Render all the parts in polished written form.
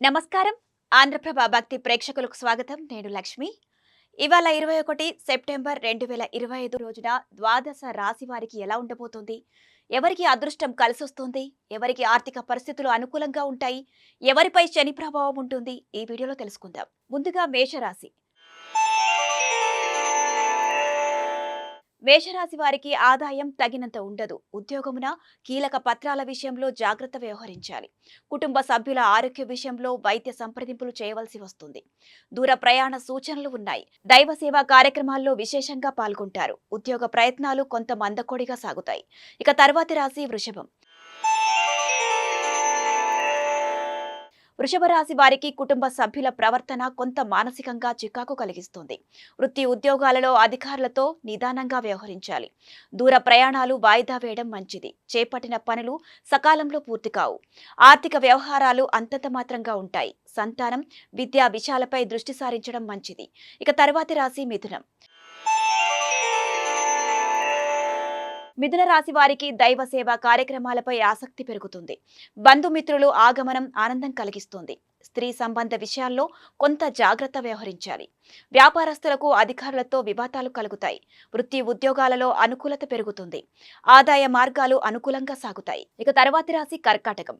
నమస్కారం. ఆంధ్రప్రభ భక్తి ప్రేక్షకులకు స్వాగతం. నేను లక్ష్మి. ఇవాళ 21 సెప్టెంబర్ 2025 రోజున ద్వాదశ రాశి వారికి ఎలా ఉండబోతుంది? ఎవరికి అదృష్టం కలిసొస్తుంది? ఎవరికి ఆర్థిక పరిస్థితులు అనుకూలంగా ఉంటాయి? ఎవరిపై శని ప్రభావం ఉంటుంది? ఈ వీడియోలో తెలుసుకుందాం. ముందుగా మేషరాశి. మేషరాశి వారికి ఆదాయం తగినంత ఉండదు. ఉద్యోగమున కీలక పత్రాల విషయంలో జాగ్రత్త వ్యవహరించాలి. కుటుంబ సభ్యుల ఆరోగ్య విషయంలో వైద్య సంప్రదింపులు చేయవలసి వస్తుంది. దూర ప్రయాణ సూచనలు ఉన్నాయి. దైవ సేవా కార్యక్రమాల్లో విశేషంగా పాల్గొంటారు. ఉద్యోగ ప్రయత్నాలు కొంత మందకొడిగా సాగుతాయి. ఇక తర్వాతి రాశి వృషభం. వృషభ రాశి వారికి కుటుంబ సభ్యుల ప్రవర్తన కొంత మానసికంగా చికాకు కలిగిస్తుంది. వృత్తి ఉద్యోగాలలో అధికారులతో నిదానంగా వ్యవహరించాలి. దూర ప్రయాణాలు వాయిదా వేయడం మంచిది. చేపట్టిన పనులు సకాలంలో పూర్తి కావు. ఆర్థిక వ్యవహారాలు అంతంత మాత్రంగా ఉంటాయి. సంతానం, విద్యా విషయాలపై దృష్టి సారించడం మంచిది. ఇక తర్వాతి రాశి మిథునం. మిథున రాశి వారికి దైవ సేవా కార్యక్రమాలపై ఆసక్తి పెరుగుతుంది. బంధుమిత్రులు ఆగమనం ఆనందం కలిగిస్తుంది. స్త్రీ సంబంధ విషయాల్లో కొంత జాగ్రత్త వ్యవహరించాలి. వ్యాపారస్తులకు అధికారులతో వివాదాలు కలుగుతాయి. వృత్తి ఉద్యోగాలలో అనుకూలత పెరుగుతుంది. ఆదాయ మార్గాలు అనుకూలంగా సాగుతాయి. ఇక తర్వాతి రాశి కర్కాటకం.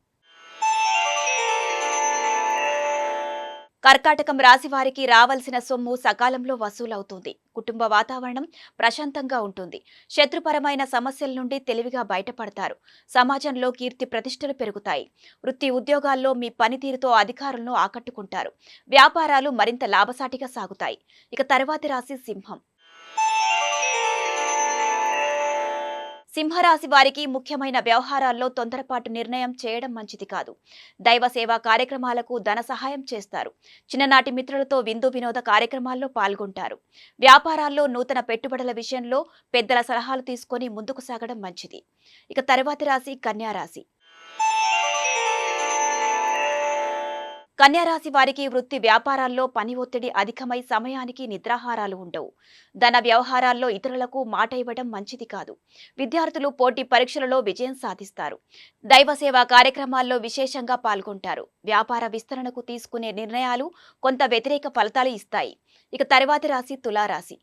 కర్కాటకం రాశి వారికి రావాల్సిన సొమ్ము సకాలంలో వసూలవుతుంది. కుటుంబ వాతావరణం ప్రశాంతంగా ఉంటుంది. శత్రుపరమైన సమస్యల నుండి తెలివిగా బయటపడతారు. సమాజంలో కీర్తి ప్రతిష్టలు పెరుగుతాయి. వృత్తి ఉద్యోగాల్లో మీ పనితీరుతో అధికారులను ఆకట్టుకుంటారు. వ్యాపారాలు మరింత లాభసాటిగా సాగుతాయి. ఇక తర్వాతి రాశి సింహం. సింహరాశి వారికి ముఖ్యమైన వ్యవహారాల్లో తొందరపాటు నిర్ణయం చేయడం మంచిది కాదు. దైవ సేవా కార్యక్రమాలకు ధన సహాయం చేస్తారు. చిన్ననాటి మిత్రులతో విందు వినోద కార్యక్రమాల్లో పాల్గొంటారు. వ్యాపారాల్లో నూతన పెట్టుబడుల విషయంలో పెద్దల సలహాలు తీసుకొని ముందుకు సాగడం మంచిది. ఇక తర్వాతి రాశి కన్యారాశి. కన్యారాశి వారికి వృత్తి వ్యాపారాల్లో పని ఒత్తిడి అధికమై సమయానికి నిద్రాహారాలు ఉండవు. ధన వ్యవహారాల్లో ఇతరులకు మాట ఇవ్వడం మంచిది కాదు. విద్యార్థులు పోటీ పరీక్షలలో విజయం సాధిస్తారు. దైవ సేవా కార్యక్రమాల్లో విశేషంగా పాల్గొంటారు. వ్యాపార విస్తరణకు తీసుకునే నిర్ణయాలు కొంత వ్యతిరేక ఫలితాలు ఇస్తాయి. ఇక తర్వాతి రాశి తులారాశి.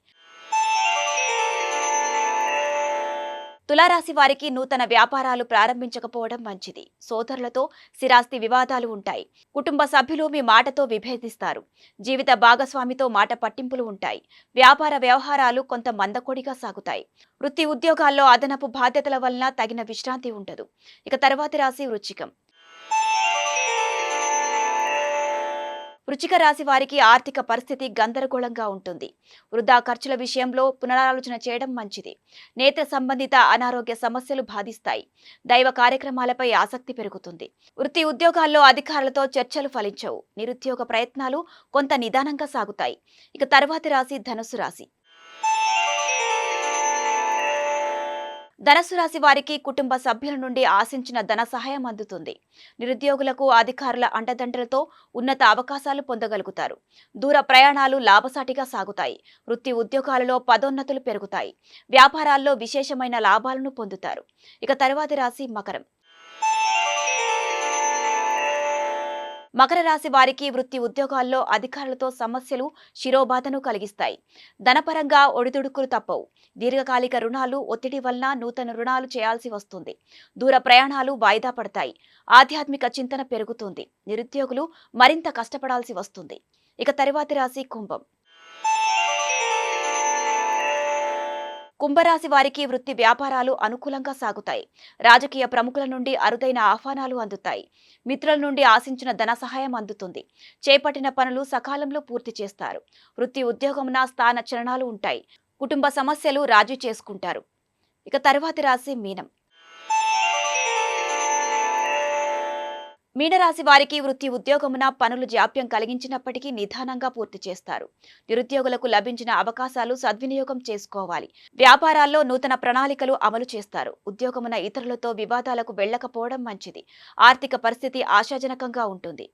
తులారాశి వారికి నూతన వ్యాపారాలు ప్రారంభించకపోవడం మంచిది. సోదరులతో స్థిరాస్తి వివాదాలు ఉంటాయి. కుటుంబ సభ్యులు మీ మాటతో విభేదిస్తారు. జీవిత భాగస్వామితో మాట పట్టింపులు ఉంటాయి. వ్యాపార వ్యవహారాలు కొంత మందకొడిగా సాగుతాయి. వృత్తి ఉద్యోగాల్లో అదనపు బాధ్యతల వలన తగిన విశ్రాంతి ఉండదు. ఇక తర్వాతి రాశి వృశ్చికం. వృశ్చిక రాశి వారికి ఆర్థిక పరిస్థితి గందరగోళంగా ఉంటుంది. వృధా ఖర్చుల విషయంలో పునరాలోచన చేయడం మంచిది. నేత్ర సంబంధిత అనారోగ్య సమస్యలు బాధిస్తాయి. దైవ కార్యక్రమాలపై ఆసక్తి పెరుగుతుంది. వృత్తి ఉద్యోగాల్లో అధికారులతో చర్చలు ఫలించవు. నిరుద్యోగ ప్రయత్నాలు కొంత నిదానంగా సాగుతాయి. ఇక తర్వాతి రాశి ధనుస్సు రాశి. ధనుస్సు రాశి వారికి కుటుంబ సభ్యుల నుండి ఆశించిన ధన సహాయం అందుతుంది. నిరుద్యోగులకు అధికారుల అండదండలతో ఉన్నత అవకాశాలు పొందగలుగుతారు. దూర ప్రయాణాలు లాభసాటిగా సాగుతాయి. వృత్తి ఉద్యోగాలలో పదోన్నతులు పెరుగుతాయి. వ్యాపారాల్లో విశేషమైన లాభాలను పొందుతారు. ఇక తర్వాతి రాశి మకరం. మకర రాశి వారికి వృత్తి ఉద్యోగాల్లో అధికారులతో సమస్యలు శిరోబాధను కలిగిస్తాయి. ధనపరంగా ఒడిదుడుకులు తప్పవు. దీర్ఘకాలిక రుణాలు ఒత్తిడి వలన నూతన రుణాలు చేయాల్సి వస్తుంది. దూర ప్రయాణాలు వాయిదా పడతాయి. ఆధ్యాత్మిక చింతన పెరుగుతుంది. నిరుద్యోగులు మరింత కష్టపడాల్సి వస్తుంది. ఇక తర్వాతి రాశి కుంభం. కుంభరాశి వారికి వృత్తి వ్యాపారాలు అనుకూలంగా సాగుతాయి. రాజకీయ ప్రముఖుల నుండి అరుదైన ఆహ్వానాలు అందుతాయి. మిత్రుల నుండి ఆశించిన ధన సహాయం అందుతుంది. చేపట్టిన పనులు సకాలంలో పూర్తి చేస్తారు. వృత్తి ఉద్యోగమున స్థాన చలనాలు ఉంటాయి. కుటుంబ సమస్యలు రాజీ చేసుకుంటారు. ఇక తర్వాతి రాశి మీనం. మీనరాశి వారికి వృత్తి ఉద్యోగమున పనులు జాప్యం కలిగించినప్పటికీ నిదానంగా పూర్తి చేస్తారు. నిరుద్యోగులకు లభించిన అవకాశాలు సద్వినియోగం చేసుకోవాలి. వ్యాపారాల్లో నూతన ప్రణాళికలు అమలు చేస్తారు. ఉద్యోగమున ఇతరులతో వివాదాలకు వెళ్లకపోవడం మంచిది. ఆర్థిక పరిస్థితి ఆశాజనకంగా ఉంటుంది.